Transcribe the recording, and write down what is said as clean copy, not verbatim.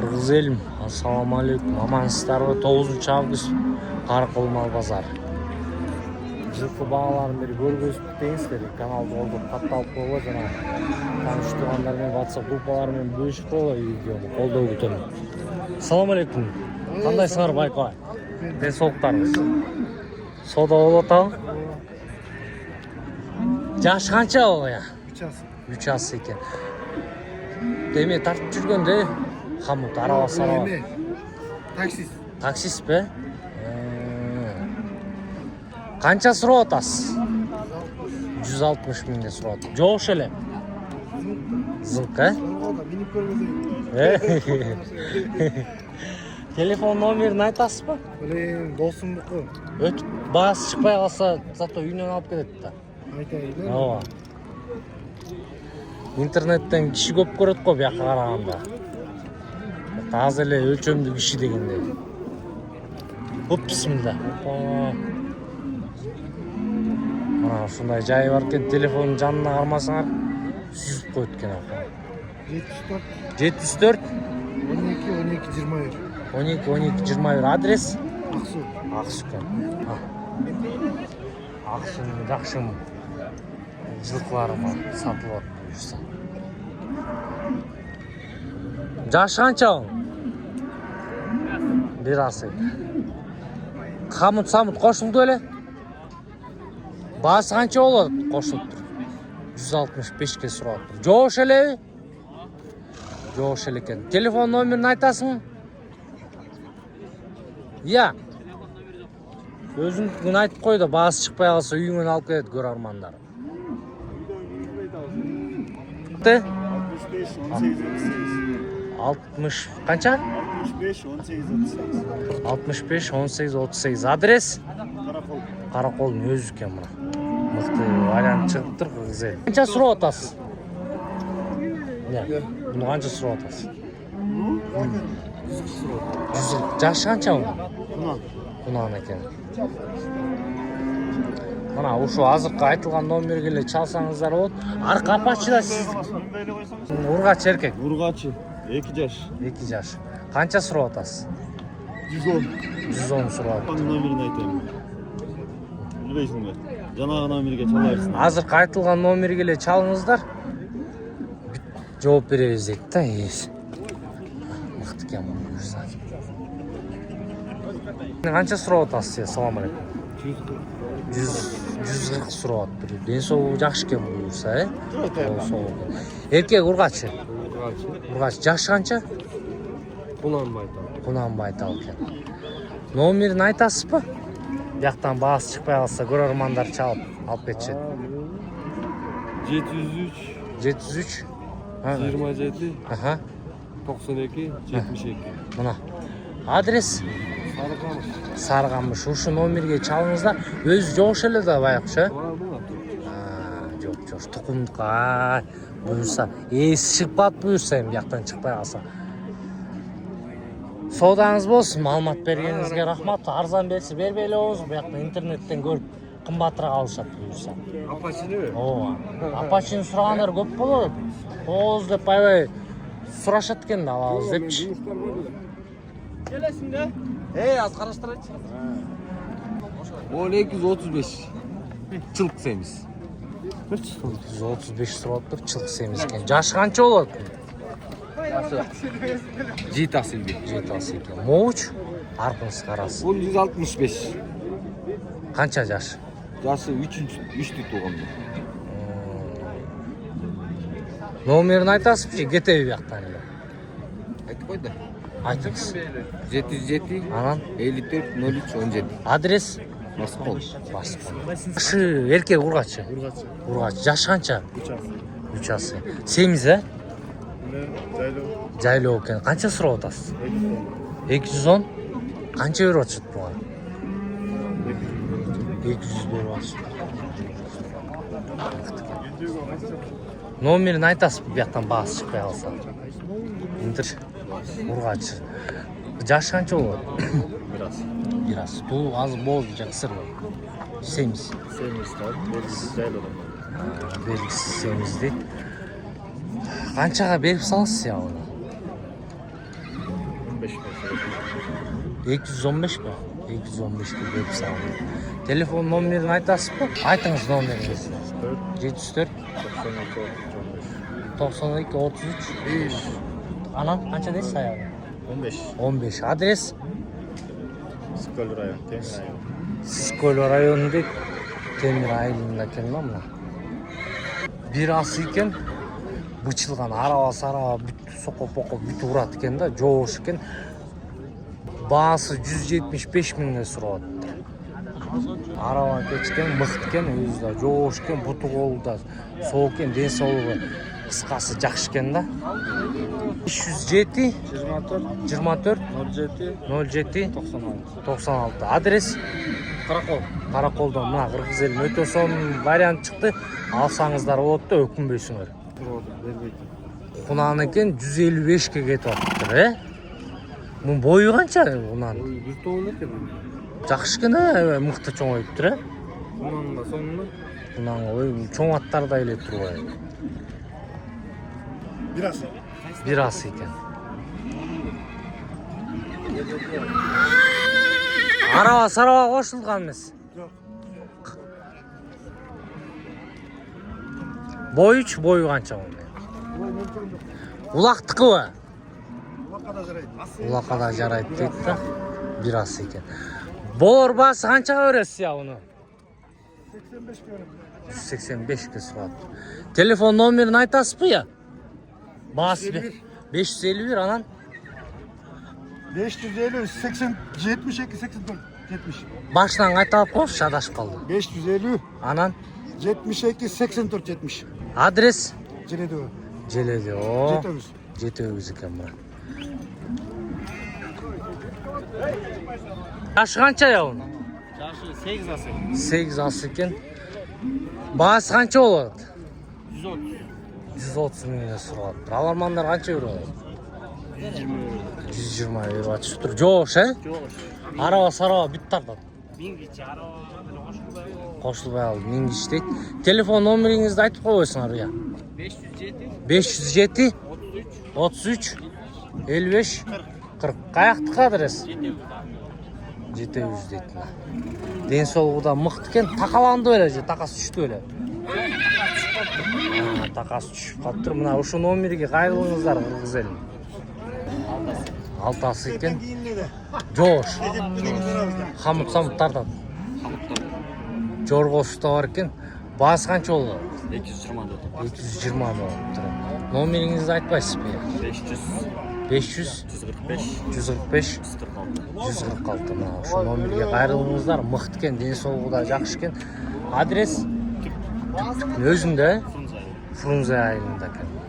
Kırgız elim, assalamu alaikum. Amansızlarga 9-avgust Qaraqol mal bazar. Жылқы бағаларын бері көргізіп дейінсіздер. Каналды қолдап қатталып қойға жана таныш туғандармен WhatsApp группаларымен бөлішіп қойға видеоны қолдау күтемін. Ассаламу алейкум. Қандайсыңар байқай? Денсаулықтарыңыз. Сода болып атау? Жаш қанша ол я? 3 жас екен. Деме тартып жүргенде Хамут араласа. Таксист. Таксист бе? Қанша сұрап атасыз? 160 мыңға сұрап атасыз. Жоқ шеле? Зылқ, Телефон номерін айтасыз ба? Білейін, досым бұқы. Өтіп, бағасы шықпай қалса, зато үйінен алып кетеді да. Айтайын. Ова. Интернеттен кіші көп көреді қой бияққа қарағанда. Аз әле өлчөмді кіші дегенде. Көп бісмілда. Мына шундай жайы бар екен, телефонның жанына қармасаңар сүзіп қойды екен апа. 74 12-21 адрес? Ақсу екен. Ақсуның жақшым жылқыларыма сатылып от бұйырса. Жашы қанша ол? Bir asaydı. Хамут қошылды өлі? Басы қанша олады қошылып тұр? 165-ке сұрап тұр. Жоғыш әлі? Жоғыш әлі екен. Телефон номерін айтасың? Иә. Өзіңдікін айтып қойды, басы шықпай қалса үйіңен алып кетеді көр армандар. 60 қанша? 65-18-38. Адрес? Қарақолдың өзі екен мұна. Мықты вариант шығып тұр Қырғыз елі. Қанша сұрап атасыз? Бұны қанша сұрап атасыз? 100. Жашы қанша ол? Құнан екен. Мына ұшу азырққа айтылған номер келе чалсаңыздар от. Арқа апачыда сіз? Урғач еркек? Урғачы. 2 жаш. 2 жаш. Қанша сұрап атасыз? 110. 110 сұрап атасыз. Номерін айтайын. Білбейсің бе? Жаңағы номерге чалайсың. Азырққа айтылған номер келе чалыңыздар. Жооп беребиз дейт да, ес. Мықты екен бұл бұйырса. Қанша сұрап атасыз? Салам алейкум. 140 сұрап атты. Денсаулығы жақсы екен бұл бұйырса, Еркек Урғачы? Урғач. Жашы қанша? Құнан байтал екен. Номерін айтасыз ба? Яқтан бағасы шықпай қалса көрермандар чалып алып кетшеді. 703 27 92 72. Мұна. Адрес? Сарғамыш. Ұшы номерге чалыңыздар. Өзі жоқ шелі да байықшы? Жоқ. Тұқымдыққа бұйырса. Есі шықпат бұйырса, яқтан шықпай қалса. Содаңыз болсын, малымат бергеніңізге рахмат. Арзан берсі бербейлі оңыз. Бұяқта интернеттен көріп қымбатырақ алышат бұйырса. Апачыны бе? Апачыны сұрағандар көп болады. Оғыз деп байбай сұрашат кен да алағыз депші. Келесің де? Аз қараштырайшы. Ол 235. Чылқ семіз. 235 сұрап тұр, чылқ семіз екен. Жашы қанша болады? 7 асыл бе? 7 асыл екен. Моуч? Арқыңыз қарасы. Ол 165. Қанша жашы? Жасы 3-ті туған. Номерін айтасыз бе? Кетеби бияқтан. Айтып қойды. Айтыңыз. 707 54 03 17. Адрес? Басқол. Шы еркек Урғачы? Урғач. Жашы қанша? 3 асы. Семіз, Жайлау екен. Қанша сұрап атасыз? 210? Қанша беріп атшыд бұған? 200 беріп атшыд. Номерін айтасыз бұяқтан бағасы шықпай қалса. Интер Урғачы. Жашы қанша болады? Bir az. Tuğ az bol жақсыр ғой. Семіз. Белгісіз семіз дейді. Қаншаға беріп саласыз я оны? 215 mi? 215 mi? 215 деп беріп салды. Telefon nomerini айтасыз ба? Айтыңыз номеріңізді. 74 92 33 Анан қанша дейсіз аяғы? 15. 15. Адрес? Скөл район, Темір район. Сискөл районында Темір айылында екен мына. Bir асы екен, бычылған арава-сарава соқо-поқо бүйтіп ұрады екен да, жоғыш екен. Бағасы 175 мыңға сұрап отыр. Арава кечкен, мықты екен, өзі да жоғыш екен, бұты қолы да соғып екен, денсаулығы қысқасы жақсы екен да. 507 24 07 96. Адрес? Қарақолдан мына қырғыз елінің өте соның вариант шықты. Алсаңыздар болады да өкінбейсіңдер. Құнан екен 155-ке кетіп жатыр, Мұн бойы қанша құнан? Жақсы екен, мықты чоңайып тұр, Құнан ой, чоң аттарда еле тұр ғой. Bir асы екен. Арава-сарава қошылған емес. Бойы қанша ондай? Улақтықы ба? Улақада жарайды дейді да. Bir асы екен. Болор басы қаншаға өресіз я оны? 185-ке сұрады. Телефон номерін айтасыз ба я? Bası 551 anan 550 80 72 84 70. Baştan qayta alып qo'yшы, adashib qoldi. 550 Anan 72 84 70. adres Jeledo. Jeledi. O. Jetemiz. Jetemiz ekan bura. Yaşı qancha ya uni? Yaşı 8 ası. 8 асы ekan. Bası qancha bo'ladi? 130 mingga so'rayapti. Alarmanlar qancha beradi? 120 berib atishib tur. Jo'sh, Arava-sarava bitta tartadi. Mingicha arava Qo'shilmay oldi, mingish deydi. Telefon nomeringizni aytib qo'yasizlar ya. 507 33 55 40. Qayoqda adres? Жетеуіз deydi. Densolig'idan mıқты ekan, taqalandi o'ylaji, taqasi tushdi o'yla. Taqasi tushib qolibdi. Mana o'sha nomeriga qayrilingizlar qirg'iz eli. Altasi ekan. Jo'sh. Hamut tartadi. Jorg'osi bor ekan. Basi qancha bo'ldi? 220 bo'libdi. Nomeringizni aytmaysizmi? 500 145 146. Mana shu nomerga qayrilingizlar. Mıқты ekan, densolig'ida yaxshi ekan. Adres o'zingda Frunze ayilida ekan.